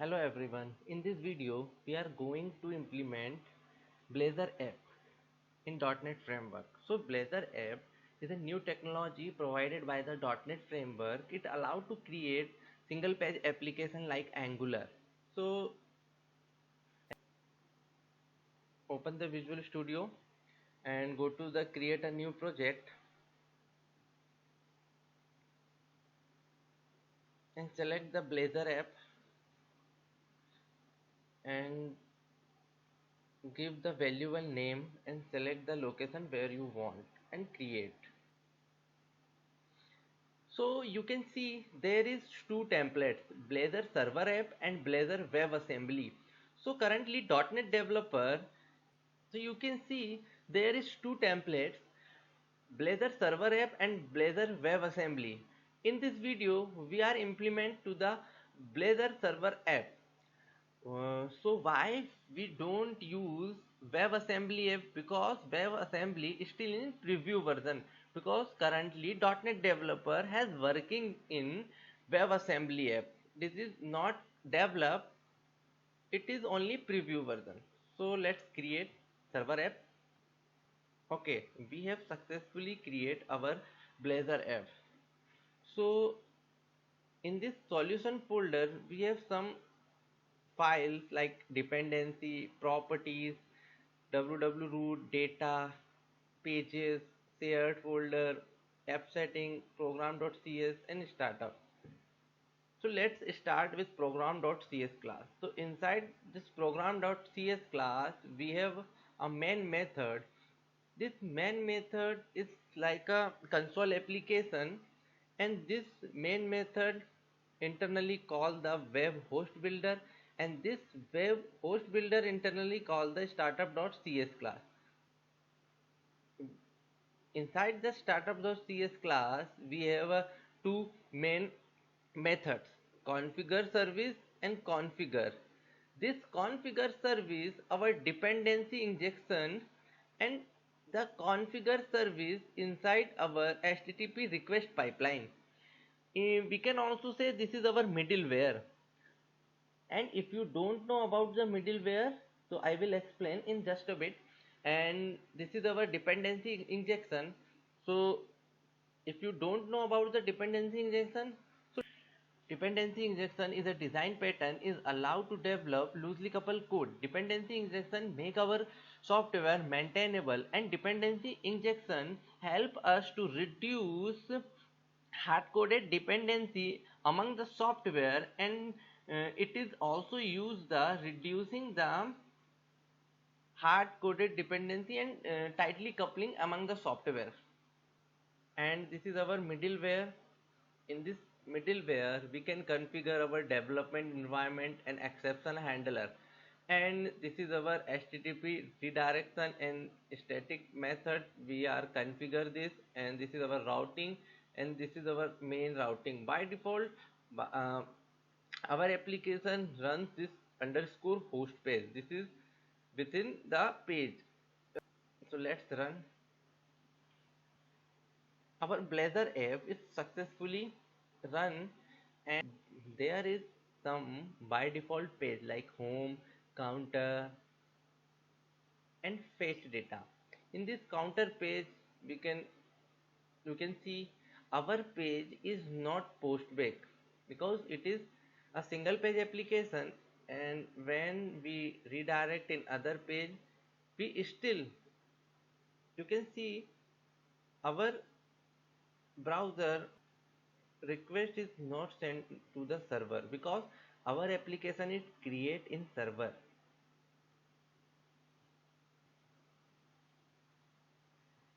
Hello everyone, in this video we are going to implement Blazor app in .NET Framework. So Blazor app is a new technology provided by the .NET Framework. It allows to create single page application like Angular. So open the Visual Studio and go to the create a new project and select the Blazor app and give the valuable name and select the location where you want and create. So you can see there is two templates, Blazor server app and Blazor WebAssembly. So currently .NET developer, so you can see there is two templates, Blazor server app and Blazor WebAssembly. In this video we are implement to the Blazor server app. So why we don't use WebAssembly app? Because WebAssembly is still in preview version, because currently .NET developer has working in WebAssembly app. This is not developed, it is only preview version. So let's create server app. Okay, we have successfully create our Blazor app. So in this solution folder we have some files like dependency, properties, www root, data, pages, shared folder, app setting, program.cs and startup. So let's start with program.cs class. So inside this program.cs class we have a main method. This main method is like a console application, and this main method internally call the web host builder, and this web host builder internally call the startup.cs class. Inside the startup.cs class we have two main methods, configure service and configure. This configure service our dependency injection, and the configure service inside our http request pipeline. We can also say this is our middleware. And if you don't know about the middleware, so I will explain in just a bit. And this is our dependency injection. So if you don't know about the dependency injection, so dependency injection is a design pattern is allowed to develop loosely coupled code. Dependency injection make our software maintainable, and dependency injection help us to reduce hard-coded dependency among the software, and it is also used the reducing the hard-coded dependency and tightly coupling among the software. And this is our middleware. In this middleware we can configure our development environment and exception handler, and this is our http redirection and static method. We are configure this, and this is our routing, and this is our main routing. By default our application runs this underscore host page. This is within the page. So let's run. Our Blazor app is successfully run, and there is some by default page like home, counter and fetch data. In this counter page you can see our page is not post back, because it is a single page application, and when we redirect in other page we still, you can see our browser request is not sent to the server, because our application is create in server.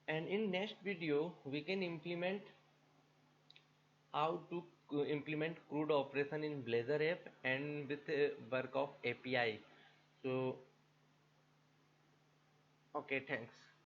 And in next video we can implement how to implement CRUD operation in Blazor app and with work of API. So okay, thanks.